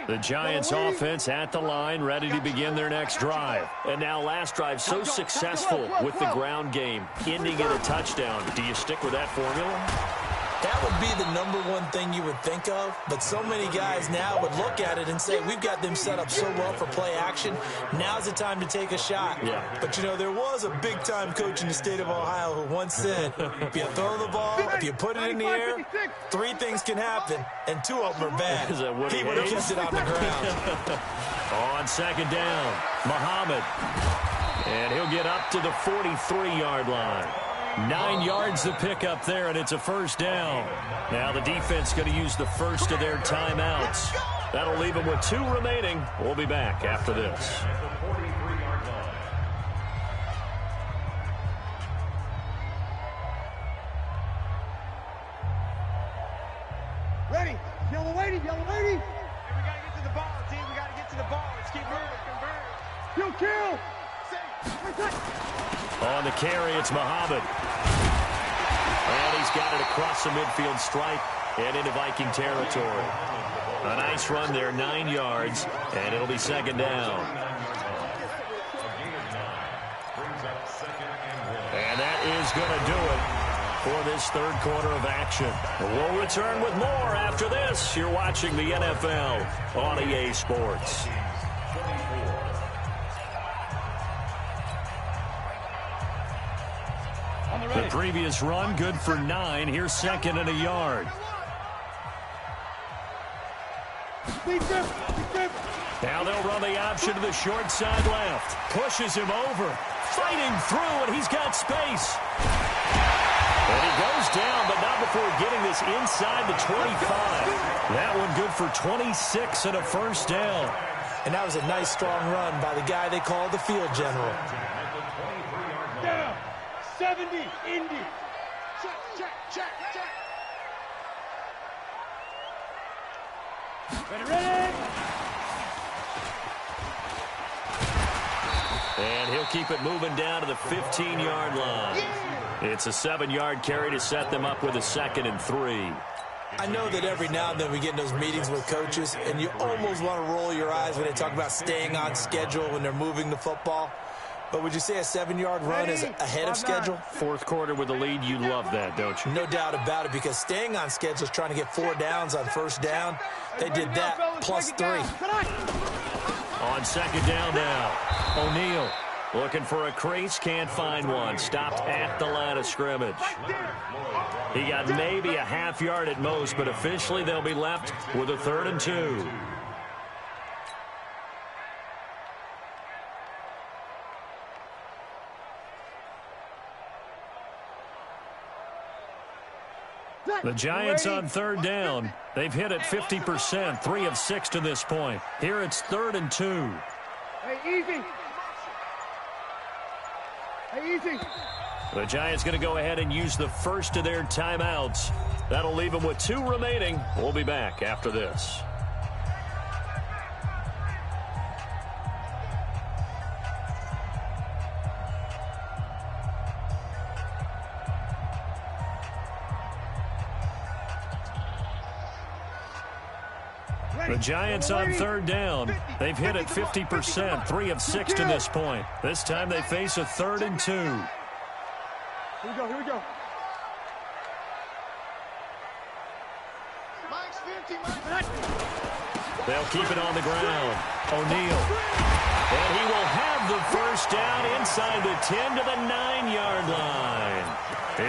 The Giants offense at the line, ready to begin their next drive. And now last drive so successful with the ground game, ending in a touchdown. Do you stick with that formula? That would be the #1 thing you would think of, but so many guys now would look at it and say, we've got them set up so well for play action, now's the time to take a shot. Yeah. But, you know, there was a big-time coach in the state of Ohio who once said, if you throw the ball, if you put it in the air, 3 things can happen, and 2 of them are bad. He would have kept it on the ground. On second down, Muhammad. And he'll get up to the 43-yard line. 9 yards to pick up there, and it's a 1st down. Now the defense going to use the first of their timeouts. That'll leave them with 2 remaining. We'll be back after this. At the 43-yard line. Ready? Yellow lady, yellow lady. Hey, we got to get to the ball, team. We got to get to the ball. Let's keep moving. Kill, kill. On the carry, it's Muhammad. And he's got it across the midfield stripe and into Viking territory. A nice run there, 9 yards, and it'll be 2nd down. And that is going to do it for this 3rd quarter of action. We'll return with more after this. You're watching the NFL on EA Sports. The previous run, good for 9. Here's 2nd and a yard. Now they'll run the option to the short side left. Pushes him over. Fighting through, and he's got space. And he goes down, but not before getting this inside the 25. That one good for 26 and a first down. And that was a nice, strong run by the guy they call the field general. Down. 70, Indy. Check. Ready. And he'll keep it moving down to the 15-yard line. It's a 7-yard carry to set them up with a 2nd and 3. I know that every now and then we get in those meetings with coaches, and you almost want to roll your eyes when they talk about staying on schedule when they're moving the football. But would you say a 7-yard run is ahead of schedule? Fourth quarter with the lead, you love that, don't you? No doubt about it, because staying on schedule is trying to get 4 downs on first down. They did that plus 3. On 2nd down now, O'Neal looking for a crease, can't find one. Stopped at the line of scrimmage. He got maybe a half yard at most, but officially they'll be left with a 3rd and 2. The Giants on 3rd down. They've hit it 50%, 3 of 6 to this point. Here it's 3rd and 2. Hey, easy. The Giants going to go ahead and use the first of their timeouts. That'll leave them with 2 remaining. We'll be back after this. The Giants on 3rd down. They've hit it 50%, 3 of 6 to this point. This time they face a 3rd and 2. Here we go. They'll keep it on the ground. O'Neal. And he will have the first down inside the 10 to the 9-yard line.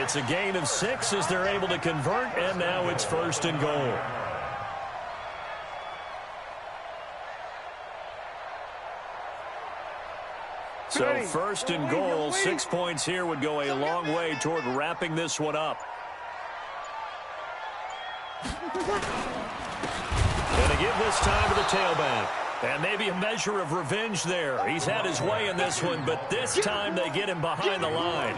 It's a gain of 6 as they're able to convert, and now it's 1st and goal. So 1st and goal, 6 points here would go a long way toward wrapping this one up. Going to give this time to the tailback. And maybe a measure of revenge there. He's had his way in this one, but this time they get him behind the line.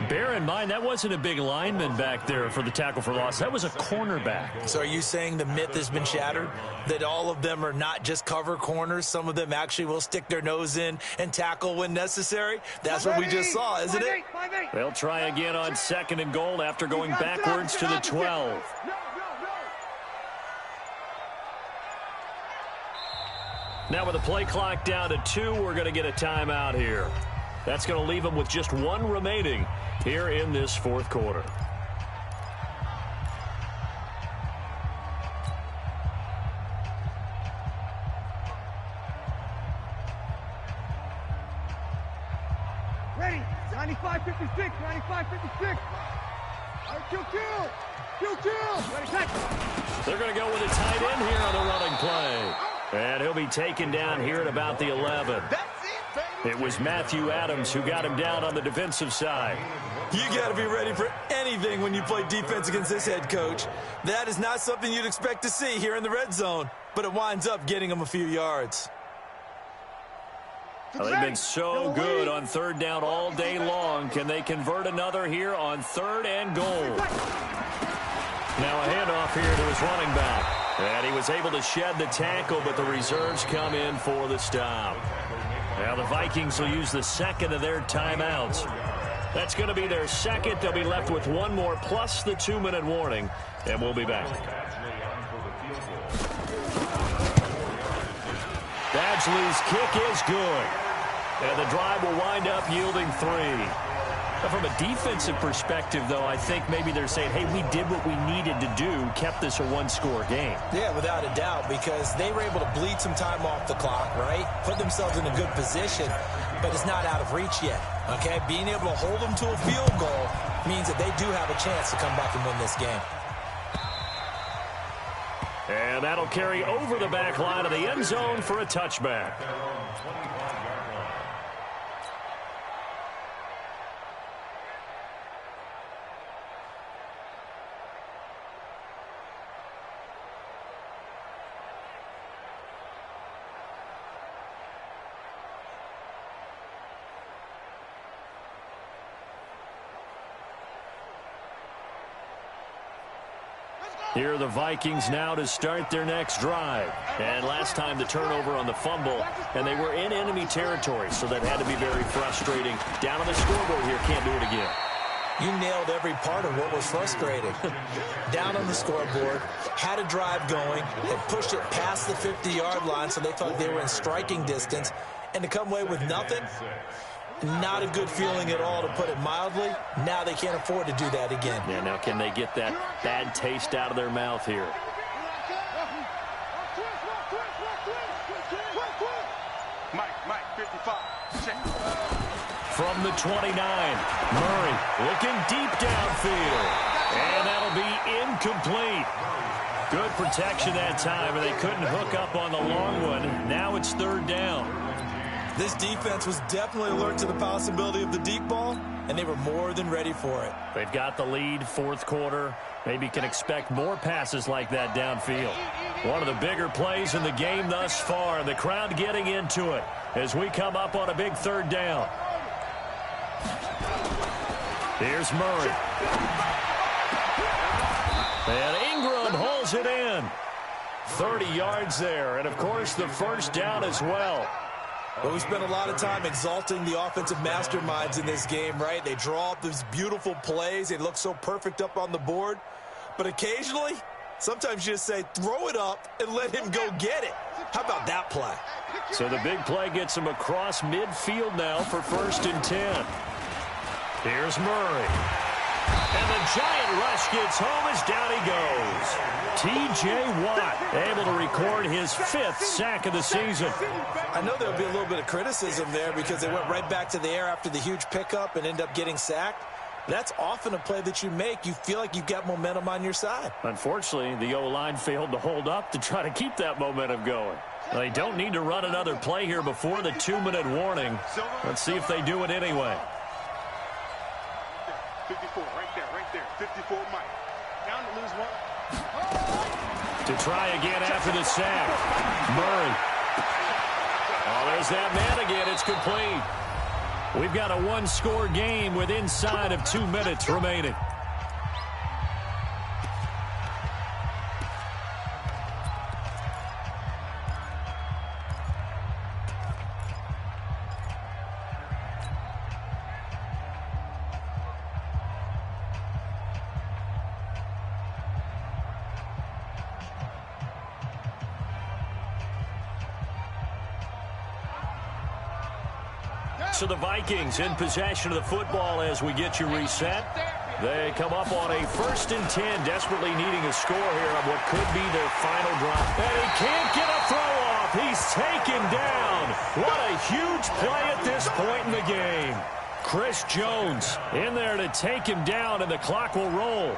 Bear in mind, that wasn't a big lineman back there for the tackle for loss. That was a cornerback. So are you saying the myth has been shattered? That all of them are not just cover corners? Some of them actually will stick their nose in and tackle when necessary? That's what we just saw, isn't it? They'll try again on 2nd and goal after going backwards to the 12. Now with the play clock down to 2, we're going to get a timeout here. That's going to leave them with just 1 remaining here in this 4th quarter. Ready. 95-56. 95-56. All right, kill. Ready, check. They're going to go with a tight end here on the running play. And he'll be taken down here at about the 11. It was Matthew Adams who got him down on the defensive side. You got to be ready for anything when you play defense against this head coach. That is not something you'd expect to see here in the red zone, but it winds up getting him a few yards. Well, they've been so good on 3rd down all day long. Can they convert another here on 3rd and goal? Now a handoff here to his running back. And he was able to shed the tackle, but the reserves come in for the stop. Now the Vikings will use the 2nd of their timeouts. That's going to be their 2nd. They'll be left with 1 more plus the 2-minute warning, and we'll be back. Badgley's kick is good. And the drive will wind up yielding 3. Now, from a defensive perspective, though, I think maybe they're saying, hey, we did what we needed to do, kept this a 1-score game. Yeah, without a doubt, because they were able to bleed some time off the clock, right? Put themselves in a good position, but it's not out of reach yet, okay? Being able to hold them to a field goal means that they do have a chance to come back and win this game. And that'll carry over the back line of the end zone for a touchback. Here are the Vikings now to start their next drive. And last time the turnover on the fumble, and they were in enemy territory, so that had to be very frustrating. Down on the scoreboard here, can't do it again. You nailed every part of what was frustrating. Down on the scoreboard, had a drive going, had pushed it past the 50-yard line, so they thought they were in striking distance, and to come away with nothing, not a good feeling at all, to put it mildly. Now they can't afford to do that again. Yeah, now can they get that bad taste out of their mouth here? Mike, 55. Check. From the 29, Murray looking deep downfield. And that'll be incomplete. Good protection that time, and they couldn't hook up on the long one. Now it's third down. This defense was definitely alert to the possibility of the deep ball, and they were more than ready for it. They've got the lead, fourth quarter. Maybe can expect more passes like that downfield. One of the bigger plays in the game thus far, and the crowd getting into it as we come up on a big third down. Here's Murray. And Ingram holds it in. 30 yards there, and of course the first down as well. Well, we spent a lot of time exalting the offensive masterminds in this game, right? They draw up these beautiful plays. They look so perfect up on the board. But occasionally, sometimes you just say, throw it up and let him go get it. How about that play? So the big play gets him across midfield now for 1st and 10. Here's Murray. And the giant rush gets home as down he goes. T.J. Watt able to record his 5th sack of the season. I know there'll be a little bit of criticism there because they went right back to the air after the huge pickup and end up getting sacked. That's often a play that you make. You feel like you've got momentum on your side. Unfortunately, the O-line failed to hold up to try to keep that momentum going. They don't need to run another play here before the 2-minute warning. Let's see if they do it anyway. 54, right there. 54, Mike. Down to lose one. To try again after the sack. Murray. Oh, there's that man again. It's complete. We've got a one-score game with inside of 2 minutes remaining. So the Vikings in possession of the football as we get you reset. They come up on a 1st and 10, desperately needing a score here on what could be their final drive. And he can't get a throw off. He's taken down. What a huge play at this point in the game. Chris Jones in there to take him down, and the clock will roll.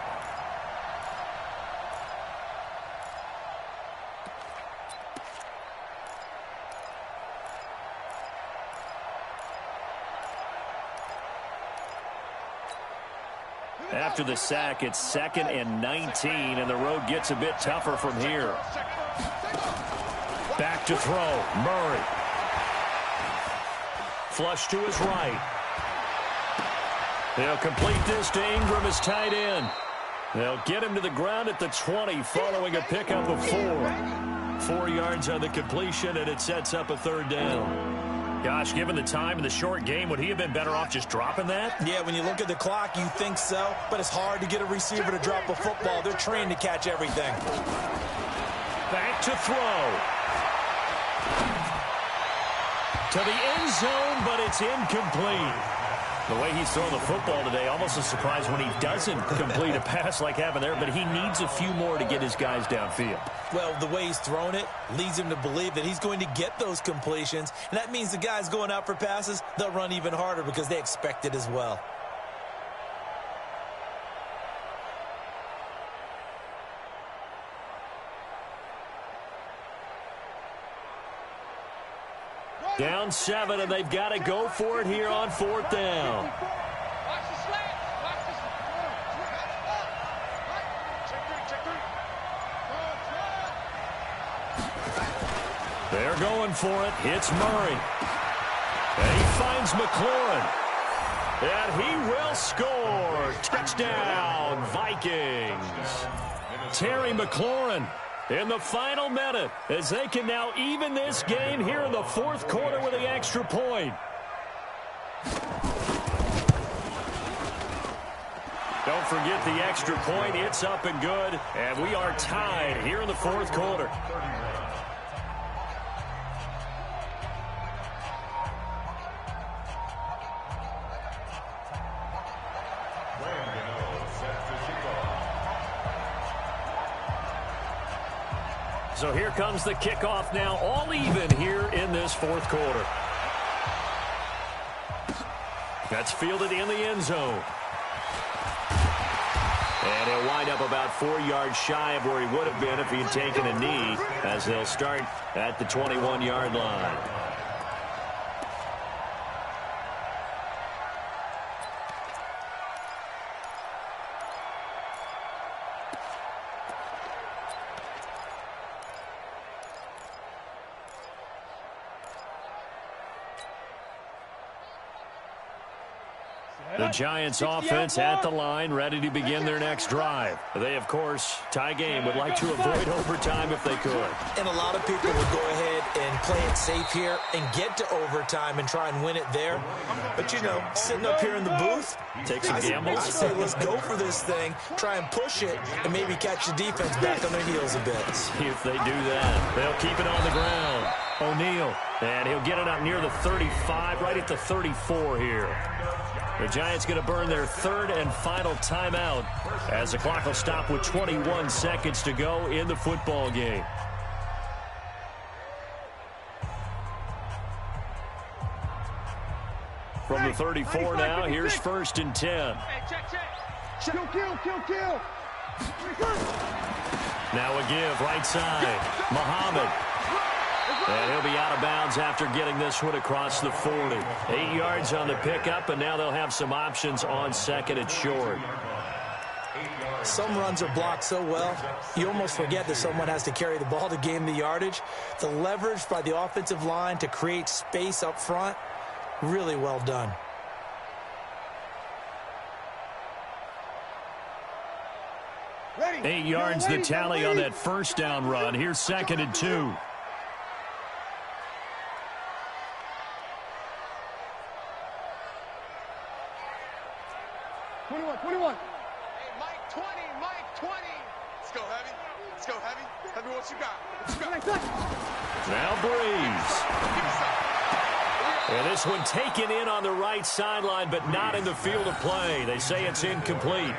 After the sack, it's 2nd and 19, and the road gets a bit tougher from here. Back to throw, Murray. Flush to his right. They'll complete this to Ingram as tight end. They'll get him to the ground at the 20 following a pickup of 4. 4 yards on the completion, and it sets up a 3rd down. Gosh, given the time in the short game, would he have been better off just dropping that? Yeah, when you look at the clock, you think so, but it's hard to get a receiver to drop a football. They're trained to catch everything. Back to throw. To the end zone, but it's incomplete. The way he's throwing the football today, almost a surprise when he doesn't complete a pass like happened there, but he needs a few more to get his guys downfield. Well, the way he's thrown it leads him to believe that he's going to get those completions, and that means the guys going out for passes, they'll run even harder because they expect it as well. Down 7, and they've got to go for it here on 4th down. Watch the slant. Watch the slant. They're going for it. Hits Murray. And he finds McLaurin. And he will score. Touchdown, Vikings. Terry McLaurin in the final minute as they can now even this game here in the 4th quarter with the extra point. Don't forget the extra point. It's up and good. And we are tied here in the 4th quarter. So here comes the kickoff now, all even here in this 4th quarter. That's fielded in the end zone. And he'll wind up about 4 yards shy of where he would have been if he had taken a knee, as they'll start at the 21-yard line. The Giants offense at the line, ready to begin their next drive. They, of course, tie game, would like to avoid overtime if they could. And a lot of people would go ahead and play it safe here and get to overtime and try and win it there. But, you know, sitting up here in the booth, take some gambles. I say let's go for this thing, try and push it, and maybe catch the defense back on their heels a bit. See if they do that. They'll keep it on the ground. O'Neal, and he'll get it up near the 35, right at the 34 here. The Giants going to burn their 3rd and final timeout as the clock will stop with 21 seconds to go in the football game. From the 34 now, here's 1st and 10. Kill. Now a give, right side. Muhammad. And he'll be out of bounds after getting this one across the 40. 8 yards on the pickup, and now they'll have some options on 2nd and short. Some runs are blocked so well, you almost forget that someone has to carry the ball to gain the yardage. The leverage by the offensive line to create space up front, really well done. Ready. 8 yards the tally on that 1st down run. Here's 2nd and 2. Hey, Mike 20. Let's go, Heavy. Heavy, what you got? Now Breeze. And this one taken in on the right sideline, but not in the field of play. They say it's incomplete.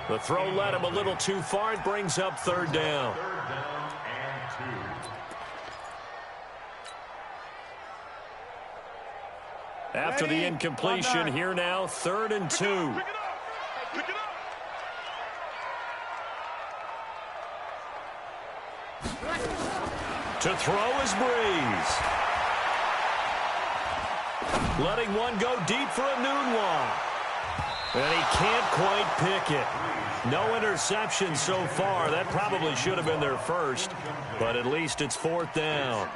The throw led him a little too far. It brings up 3rd down. After the incompletion, here now, 3rd and 2. Pick it up. To throw is Breeze. Letting one go deep for a noon one. And he can't quite pick it. No interception so far. That probably should have been their first, but at least it's 4th down.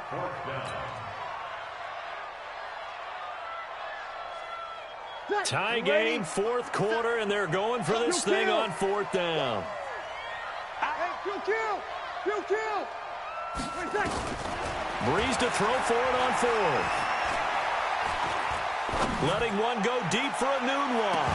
Tie game, 4th quarter, and they're going for this thing on 4th down. Kill. Breeze to throw for it on 4th. Letting one go deep for a noon one.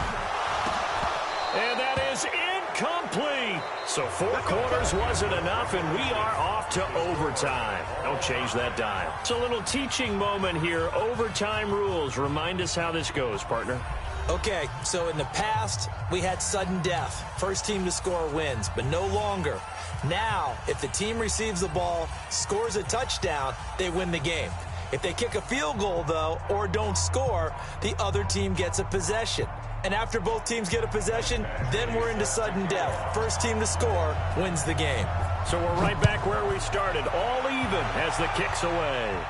And that is incomplete. So 4 quarters wasn't enough, and we are off to overtime. Don't change that dial. It's a little teaching moment here. Overtime rules. Remind us how this goes, partner. Okay, so in the past, we had sudden death. First team to score wins, but no longer. Now, if the team receives the ball, scores a touchdown, they win the game. If they kick a field goal, though, or don't score, the other team gets a possession. And after both teams get a possession, then we're into sudden death. First team to score wins the game. So we're right back where we started, all even as the kick's away.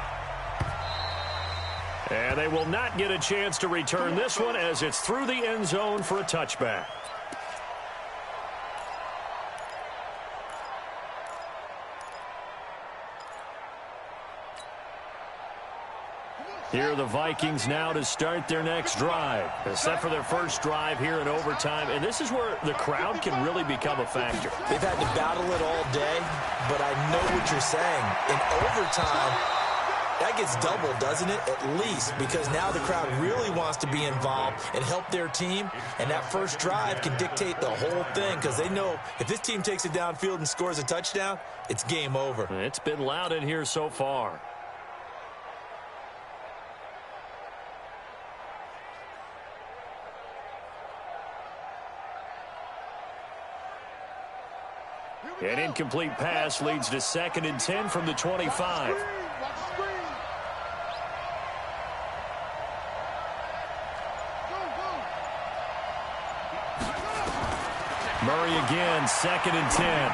And they will not get a chance to return this one as it's through the end zone for a touchback. Here are the Vikings now to start their next drive. Set for their first drive here in overtime. And this is where the crowd can really become a factor. They've had to battle it all day, but I know what you're saying. In overtime, that gets doubled, doesn't it? At least, because now the crowd really wants to be involved and help their team. And that first drive can dictate the whole thing because they know if this team takes it downfield and scores a touchdown, it's game over. It's been loud in here so far. An incomplete pass leads to 2nd and 10 from the 25. Murray again, 2nd and 10.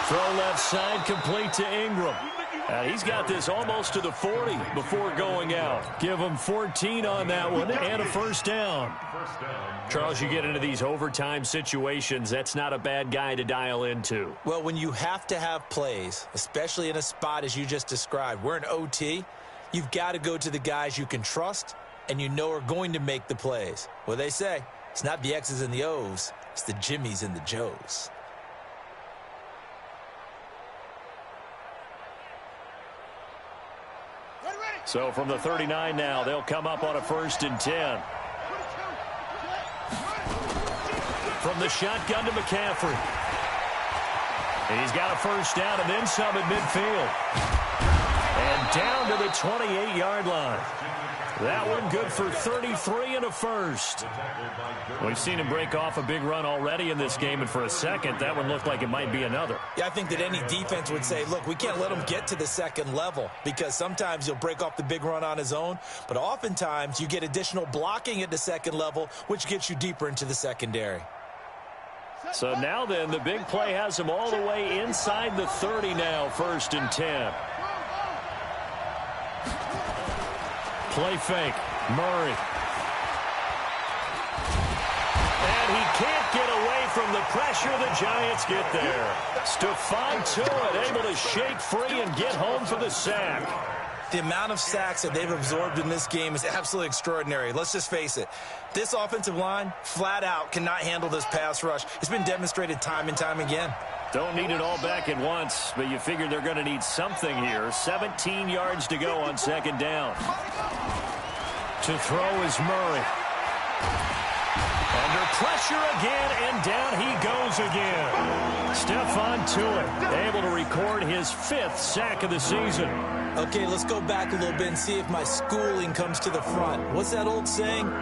Throw left side, complete to Ingram. He's got this almost to the 40 before going out. Give him 14 on that one and a first down. Charles, you get into these overtime situations, that's not a bad guy to dial into. Well, when you have to have plays, especially in a spot as you just described, we're in OT, you've got to go to the guys you can trust and you know are going to make the plays. Well, they say it's not the X's and the O's, it's the Jimmies and the Joes. So from the 39 now, they'll come up on a 1st and 10. From the shotgun to McCaffrey. And he's got a first down and then some at midfield. And down to the 28-yard line. That one good for 33 and a first. We've seen him break off a big run already in this game, and for a second, that one looked like it might be another. Yeah, I think that any defense would say, look, we can't let him get to the second level because sometimes he'll break off the big run on his own, but oftentimes you get additional blocking at the second level, which gets you deeper into the secondary. So now then, the big play has him all the way inside the 30 now, 1st and 10. Play fake. Murray. And he can't get away from the pressure. The Giants get there. Stephon Tuitt able to shake free and get home for the sack. The amount of sacks that they've absorbed in this game is absolutely extraordinary. Let's just face it. This offensive line, flat out, cannot handle this pass rush. It's been demonstrated time and time again. Don't need it all back at once, but you figure they're going to need something here. 17 yards to go on 2nd down. To throw is Murray. Under pressure again, and down he goes again. Stephon Tuitt able to record his 5th sack of the season. Okay, let's go back a little bit and see if my schooling comes to the front. What's that old saying?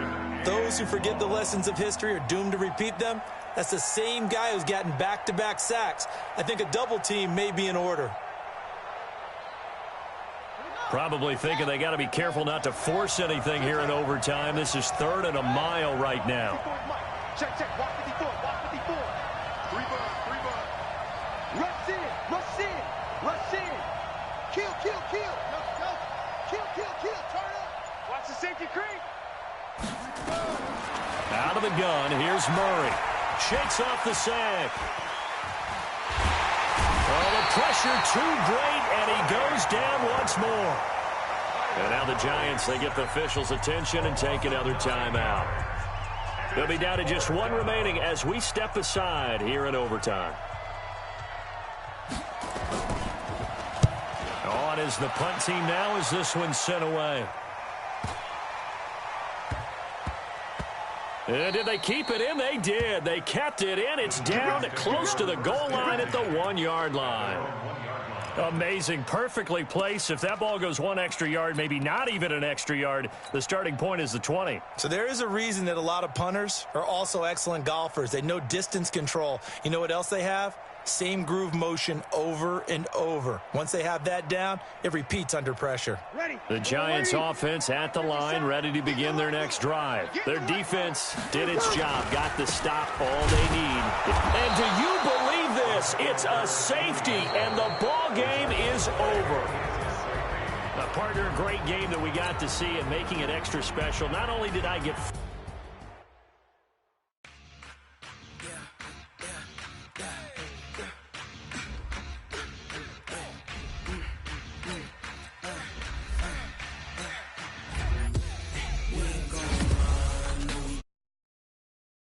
Those who forget the lessons of history are doomed to repeat them. That's the same guy who's gotten back-to-back sacks. I think a double team may be in order. Probably thinking they got to be careful not to force anything here in overtime. This is 3rd and a mile right now. Check, check. Walk 54. Walk 54. 3 bud. Rush in. Rush in. Rush in. Kill, kill, kill. Kill, kill, kill. Turn up. Watch the safety creep. Out of the gun, here's Murray. Shakes off the sack. Oh, the pressure too great, and he goes down once more. And now the Giants, they get the officials' attention and take another timeout. They'll be down to just 1 remaining as we step aside here in overtime. On is the punt team now as this one's sent away. Did they keep it in? They did. They kept it in. It's down close to the goal line at the 1-yard line. Amazing. Perfectly placed. If that ball goes 1 extra yard, maybe not even an extra yard, the starting point is the 20. So there is a reason that a lot of punters are also excellent golfers. They know distance control. You know what else they have? Same groove motion over and over. Once they have that down, it repeats under pressure. The Giants offense at the line, ready to begin their next drive. Their defense did its job, got the stop all they need. And do you believe this? It's a safety, and the ball game is over. Partner, a great game that we got to see and making it extra special. Not only did I get